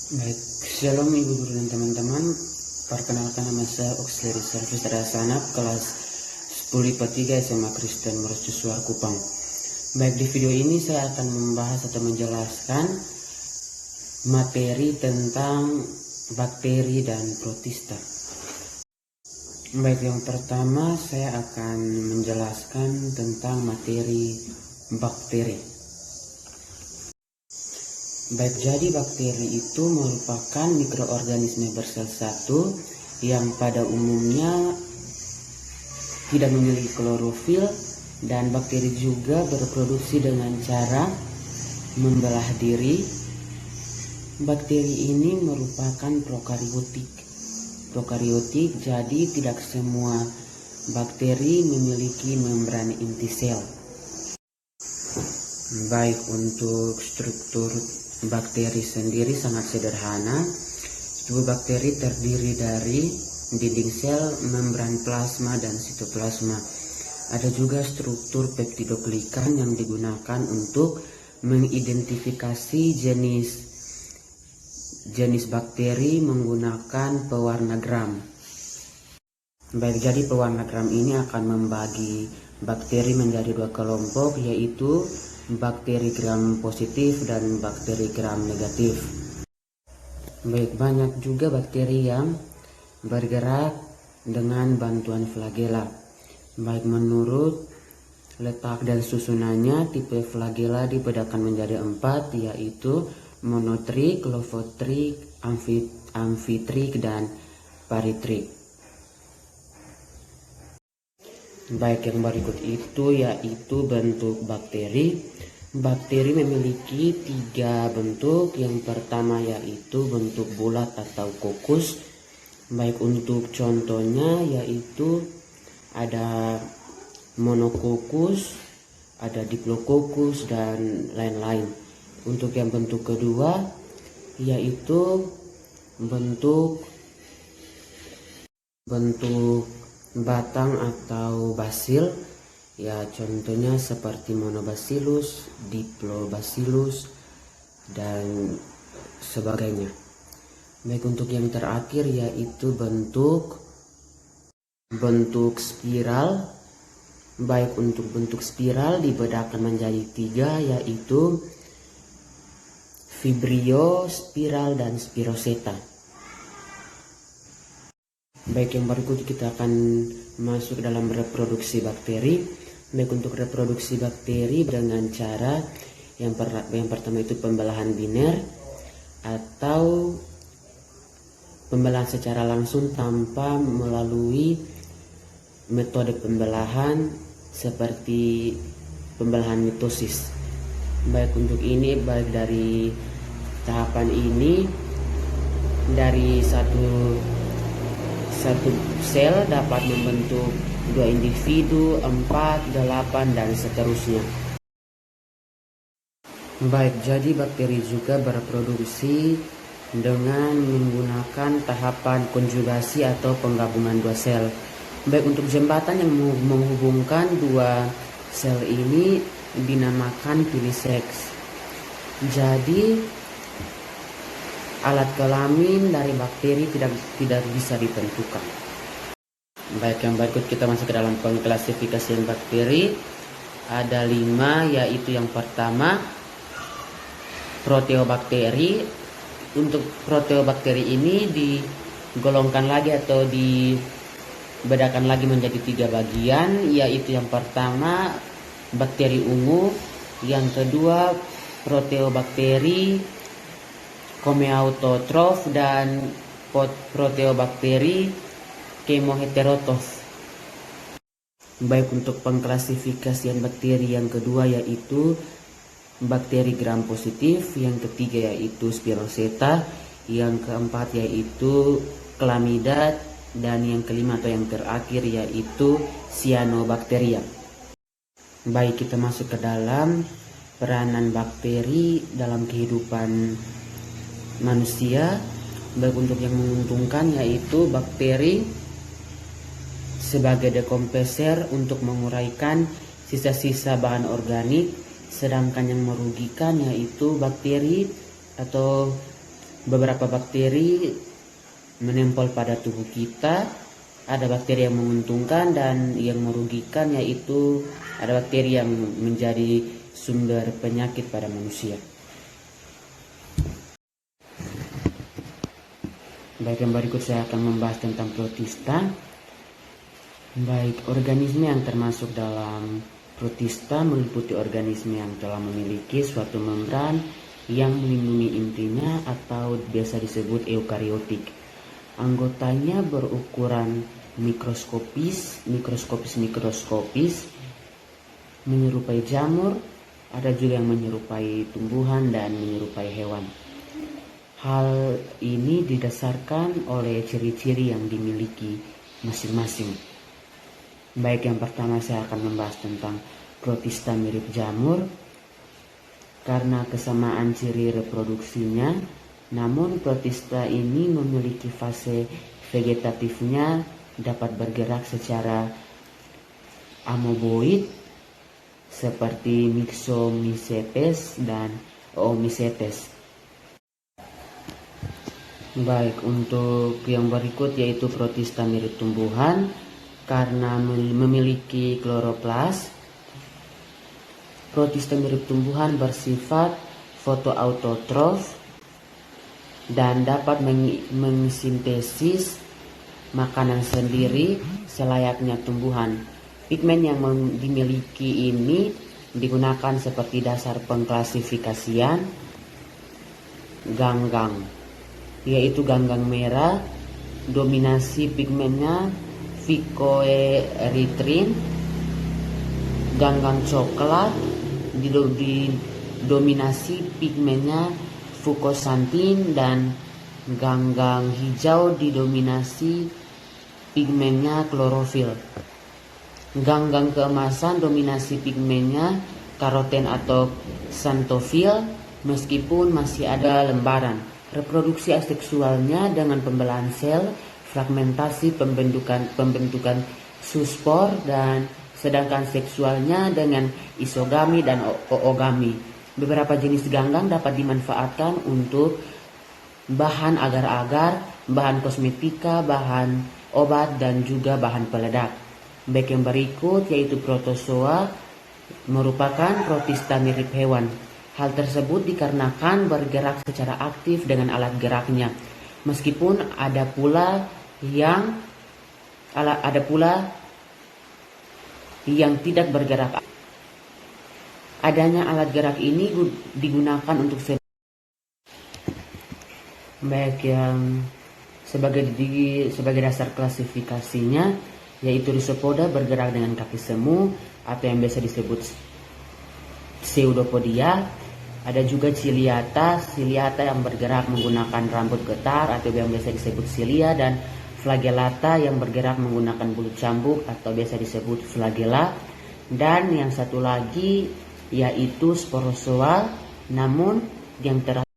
Baik, shalom ibu guru dan teman-teman. Perkenalkan, nama saya Auxiliary Service Rasanap kelas 10 IPA 3 SMA Kristen Mercusuar Kupang. Baik, di video ini saya akan membahas atau menjelaskan materi tentang bakteri dan protista. Baik, yang pertama saya akan menjelaskan tentang materi bakteri. Baik, jadi bakteri itu merupakan mikroorganisme bersel satu yang pada umumnya tidak memiliki klorofil, dan bakteri juga berproduksi dengan cara membelah diri. Bakteri ini merupakan prokariotik, jadi tidak semua bakteri memiliki membran inti sel. Baik, untuk struktur bakteri sendiri sangat sederhana. Tubuh bakteri terdiri dari dinding sel, membran plasma, dan sitoplasma. Ada juga struktur peptidoglikan yang digunakan untuk mengidentifikasi jenis bakteri menggunakan pewarna gram. Baik, jadi pewarna gram ini akan membagi bakteri menjadi dua kelompok, yaitu bakteri gram positif dan bakteri gram negatif. Baik, banyak juga bakteri yang bergerak dengan bantuan flagela. Baik, menurut letak dan susunannya, tipe flagela dibedakan menjadi 4, yaitu monotrik, lofotrik, amfitrik, dan paritrik. Baik, yang berikut itu yaitu bentuk bakteri. Bakteri memiliki 3 bentuk. Yang pertama yaitu bentuk bulat atau kokus. Baik, untuk contohnya yaitu ada monokokus, ada diplococcus, dan lain-lain. Untuk yang bentuk kedua yaitu bentuk batang atau basil, ya contohnya seperti monobacillus, diplobacillus, dan sebagainya. Baik, untuk yang terakhir yaitu bentuk spiral. Baik, untuk bentuk spiral dibedakan menjadi 3, yaitu vibrio, spiral, dan spiroseta. Baik, yang berikut kita akan masuk dalam reproduksi bakteri. Baik, untuk reproduksi bakteri dengan cara yang pertama itu pembelahan biner atau pembelahan secara langsung tanpa melalui metode pembelahan seperti pembelahan mitosis. Baik, untuk ini baik dari tahapan ini, dari satu sel dapat membentuk 2 individu, 4, 8, dan seterusnya. Baik, jadi bakteri juga berproduksi dengan menggunakan tahapan konjugasi atau penggabungan 2 sel. Baik, untuk jembatan yang menghubungkan 2 sel ini dinamakan piliseks. Jadi alat kelamin dari bakteri tidak bisa ditentukan. Baik, yang berikut kita masuk ke dalam pengklasifikasian bakteri. Ada 5, yaitu yang pertama proteobakteri. Untuk proteobakteri ini digolongkan lagi atau dibedakan lagi menjadi 3 bagian, yaitu yang pertama bakteri ungu, yang kedua proteobakteri komeautotrof, dan proteobakteri kemoheterotrof. Baik, untuk pengklasifikasian bakteri yang kedua yaitu bakteri gram positif, yang ketiga yaitu spiroseta, yang keempat yaitu chlamydia, dan yang kelima atau yang terakhir yaitu cyanobacteria. Baik, kita masuk ke dalam peranan bakteri dalam kehidupan manusia. Baik, untuk yang menguntungkan yaitu bakteri sebagai dekomposer untuk menguraikan sisa-sisa bahan organik, sedangkan yang merugikan yaitu bakteri atau beberapa bakteri menempel pada tubuh kita. Ada bakteri yang menguntungkan dan yang merugikan, yaitu ada bakteri yang menjadi sumber penyakit pada manusia. Baik, yang berikut saya akan membahas tentang protista. Baik, organisme yang termasuk dalam protista meliputi organisme yang telah memiliki suatu membran yang melindungi intinya atau biasa disebut eukariotik. Anggotanya berukuran mikroskopis, menyerupai jamur, ada juga yang menyerupai tumbuhan dan menyerupai hewan. Hal ini didasarkan oleh ciri-ciri yang dimiliki masing-masing. Baik, yang pertama saya akan membahas tentang protista mirip jamur karena kesamaan ciri reproduksinya. Namun protista ini memiliki fase vegetatifnya dapat bergerak secara amoeboid seperti Myxomycetes dan Oomycetes. Baik, untuk yang berikut yaitu protista mirip tumbuhan karena memiliki kloroplas. Protista mirip tumbuhan bersifat fotoautotrof dan dapat mensintesis makanan sendiri selayaknya tumbuhan. Pigmen yang dimiliki ini digunakan seperti dasar pengklasifikasian ganggang, yaitu ganggang merah, dominasi pigmennya phycoerythrin, ganggang coklat didominasi pigmennya fucoxanthin, dan ganggang hijau didominasi pigmennya klorofil. Ganggang keemasan dominasi pigmennya karoten atau xanthofil, meskipun masih ada lembaran. Reproduksi aseksualnya dengan pembelahan sel, fragmentasi pembentukan zoospor, dan sedangkan seksualnya dengan isogami dan oogami. Beberapa jenis ganggang dapat dimanfaatkan untuk bahan agar-agar, bahan kosmetika, bahan obat, dan juga bahan peledak. Baik, yang berikut yaitu protozoa merupakan protista mirip hewan. Hal tersebut dikarenakan bergerak secara aktif dengan alat geraknya. Meskipun ada pula yang tidak bergerak. Adanya alat gerak ini digunakan untuk baik, yang sebagai dasar klasifikasinya yaitu Rhizopoda bergerak dengan kaki semu atau yang biasa disebut pseudopodia. Ada juga Ciliata yang bergerak menggunakan rambut getar atau yang biasa disebut cilia, dan Flagellata yang bergerak menggunakan bulu cambuk atau biasa disebut flagella. Dan yang satu lagi yaitu Sporozoa, namun yang terakhir